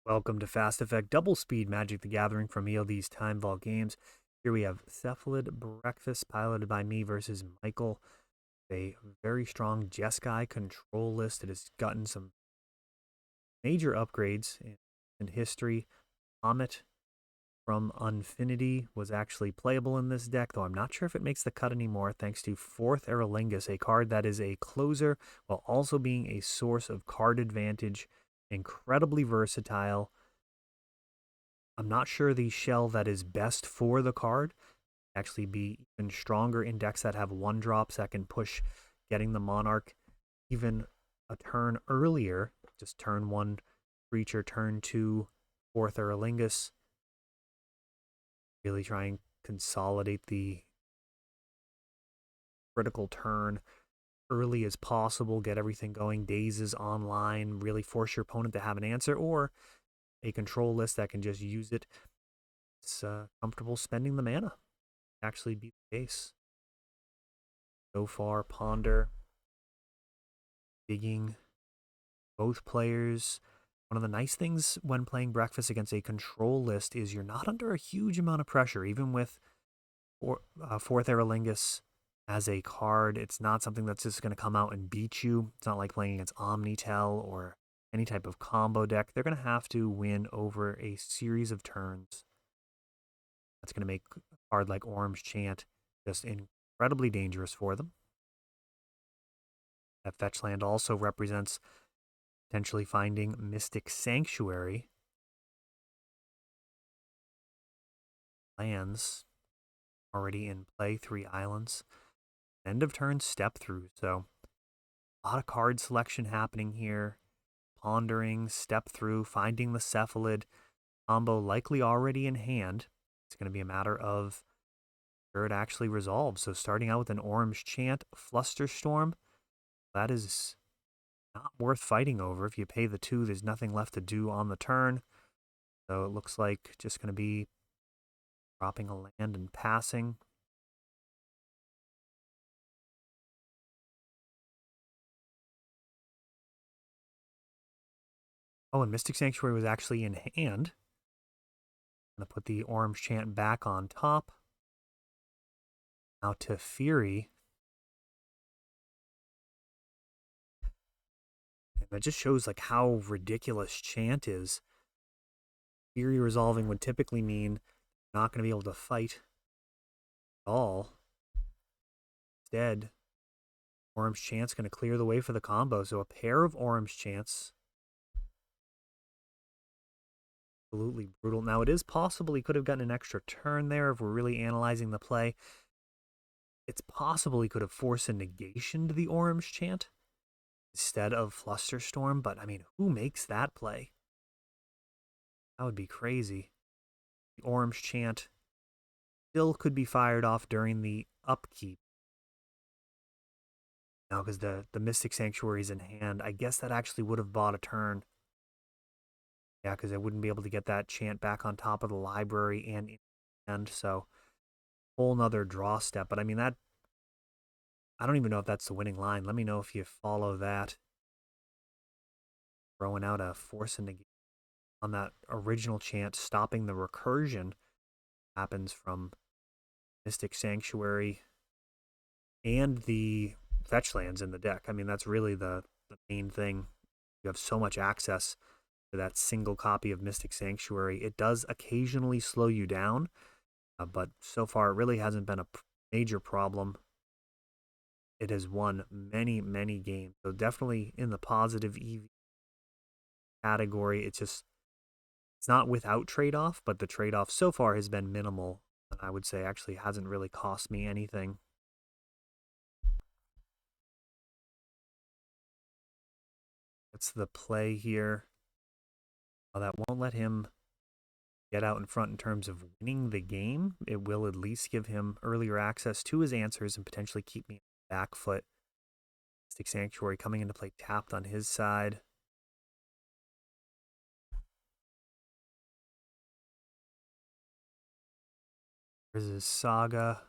Welcome to Fast Effect Double Speed Magic the Gathering from ELD's Time Vault Games. Here we have Cephalid Breakfast piloted by me versus Michael. A very strong Jeskai control list. It has gotten some major upgrades in history. Comet from Unfinity was actually playable in this deck, though I'm not sure if it makes the cut anymore, thanks to 4th Prereleases, a card that is a closer while also being a source of card advantage. Incredibly versatile. I'm not sure the shell that is best for the card actually be even stronger in decks that have 1-drops that can push getting the Monarch even a turn earlier. Just turn 1 creature, turn 2 4th Prereleases. Really try and consolidate the critical turn early as possible, get everything going, dazes online, really force your opponent to have an answer, or a control list that can just use it. It's comfortable spending the mana. Actually be the case. So far, Ponder, digging, both players. One of the nice things when playing Breakfast against a control list is you're not under a huge amount of pressure, even with 4th Prereleases as a card. It's not something that's just going to come out and beat you. It's not like playing against Omnitel or any type of combo deck. They're going to have to win over a series of turns. That's going to make a card like Orange Chant just incredibly dangerous for them. That fetch land also represents potentially finding Mystic Sanctuary. Lands already in play, 3 islands. End of turn step through, so a lot of card selection happening here. Pondering, step through, finding the Cephalid combo likely already in hand. It's going to be a matter of where it actually resolves. So starting out with an Orange Chant, Flusterstorm, that is not worth fighting over. If you pay the 2, there's nothing left to do on the turn. So it looks like just going to be dropping a land and passing. Oh, and Mystic Sanctuary was actually in hand. I'm going to put the Orange Chant back on top. Now to Fury. And that just shows like how ridiculous Chant is. Fury resolving would typically mean not going to be able to fight at all. Instead, Orange Chant's going to clear the way for the combo. So a pair of Orange Chants. Absolutely brutal. Now, it is possible he could have gotten an extra turn there if we're really analyzing the play. It's possible he could have forced a negation to the Orange Chant instead of Flusterstorm, but I mean, who makes that play? That would be crazy. The Orange Chant still could be fired off during the upkeep. Now, because the Mystic Sanctuary is in hand, I guess that actually would have bought a turn. Yeah, because I wouldn't be able to get that chant back on top of the library and in hand, so whole nother draw step. But I mean, that, I don't even know if that's the winning line. Let me know if you follow that. Throwing out a force and negation on that original chant, stopping the recursion happens from Mystic Sanctuary and the fetch lands in the deck. I mean, that's really the main thing. You have so much access to that single copy of Mystic Sanctuary. It does occasionally slow you down, but so far it really hasn't been a major problem. It has won many, many games. So definitely in the positive EV category. It's not without trade-off, but the trade-off so far has been minimal. And I would say actually hasn't really cost me anything. That's the play here. Well, that won't let him get out in front in terms of winning the game. It will at least give him earlier access to his answers and potentially keep me on the back foot. Mystic Sanctuary coming into play tapped on his side. There's his Saga.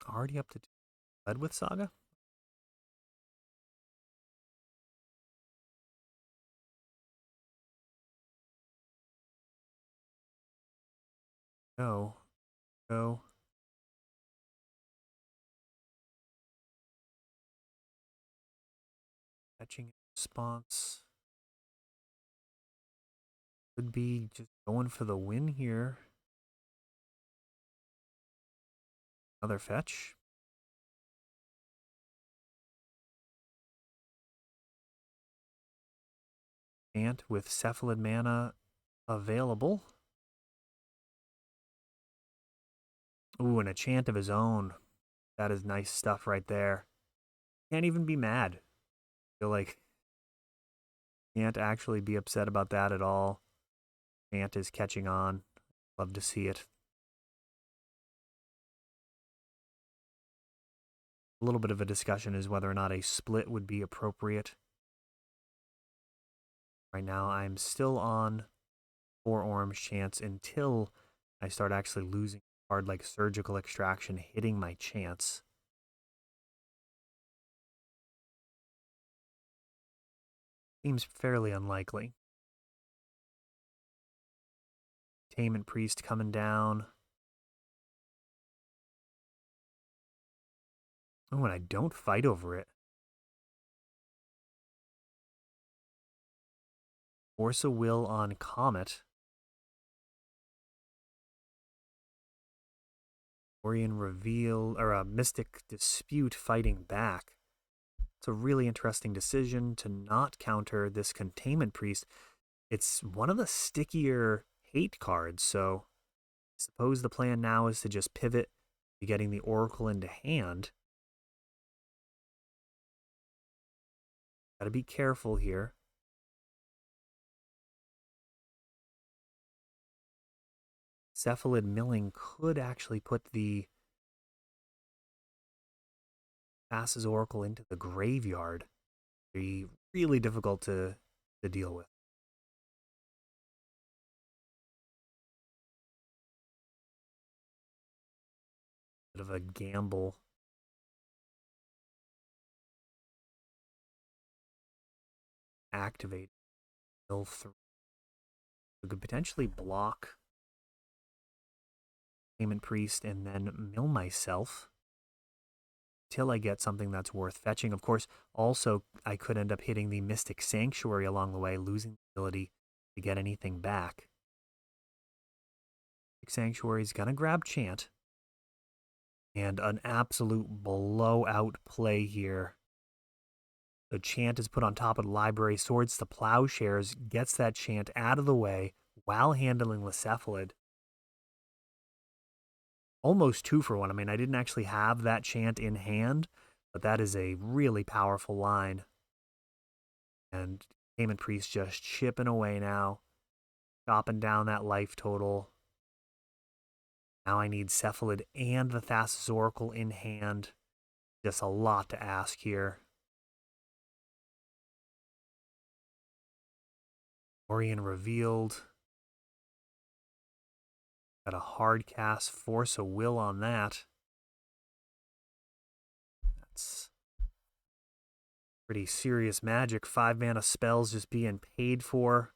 Already up to led with Saga? No. No. Fetching response. Could be just going for the win here. Another fetch. Chant with Cephalid mana available. Ooh, and a chant of his own. That is nice stuff right there. Can't even be mad. I feel like can't actually be upset about that at all. Chant is catching on. Love to see it. A little bit of a discussion is whether or not a split would be appropriate. Right now, I'm still on 4 orange chance until I start actually losing a card like Surgical Extraction hitting my chance. Seems fairly unlikely. Tainment Priest coming down. Oh, and I don't fight over it. Force a Will on Comet. Orion Reveal, or a Mystic Dispute fighting back. It's a really interesting decision to not counter this Containment Priest. It's one of the stickier hate cards, so I suppose the plan now is to just pivot to getting the Oracle into hand. Gotta be careful here. Cephalid Milling could actually put the Thassa's Oracle into the graveyard. Be really difficult to deal with. Bit of a gamble. Activate. Mill 3. We could potentially block Payment Priest and then mill myself till I get something that's worth fetching. Of course, also, I could end up hitting the Mystic Sanctuary along the way, losing the ability to get anything back. Mystic Sanctuary is going to grab Chant. And an absolute blowout play here. The Chant is put on top of the Library, Swords to Plowshares, gets that Chant out of the way while handling the Cephalid. Almost 2 for 1. I mean, I didn't actually have that Chant in hand, but that is a really powerful line. And Payment Priest just chipping away now, chopping down that life total. Now I need Cephalid and the Thassa's Oracle in hand. Just a lot to ask here. Orion revealed. Got a hard cast, Force a Will on that. That's pretty serious magic. 5 mana spells just being paid for.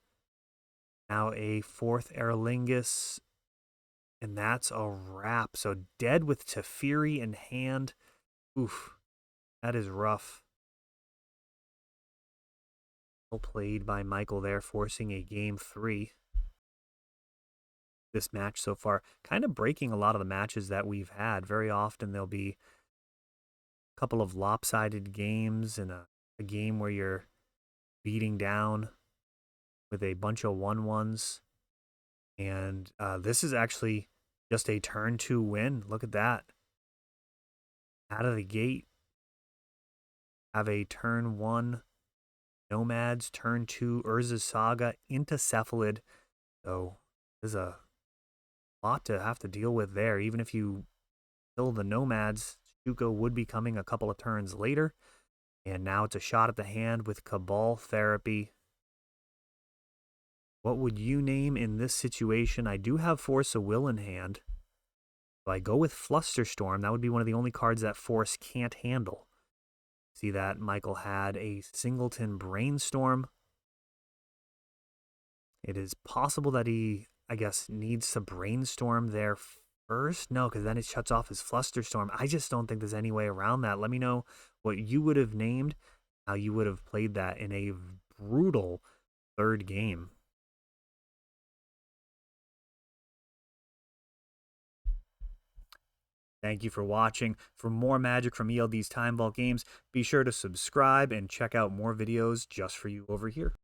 Now a 4th Aerlingus. And that's a wrap. So dead with Teferi in hand. Oof. That is rough. Well played by Michael there, forcing a game 3. This match so far, kind of breaking a lot of the matches that we've had. Very often there'll be a couple of lopsided games and a game where you're beating down with a bunch of 1-1s. And this is actually just a turn 2 win. Look at that. Out of the gate. Have a turn 1 Nomads, turn 2 Urza's Saga into Cephalid. So there's a lot to have to deal with there. Even if you kill the Nomads, Shuko would be coming a couple of turns later. And now it's a shot at the hand with Cabal Therapy. What would you name in this situation? I do have Force of Will in hand. So I go with Flusterstorm. That would be one of the only cards that Force can't handle. See that Michael had a Singleton Brainstorm. It is possible that he, I guess, needs to brainstorm there first. No, because then it shuts off his Flusterstorm. I just don't think there's any way around that. Let me know what you would have named, how you would have played that in a brutal third game. Thank you for watching. For more magic from ELD's Time Vault games, be sure to subscribe and check out more videos just for you over here.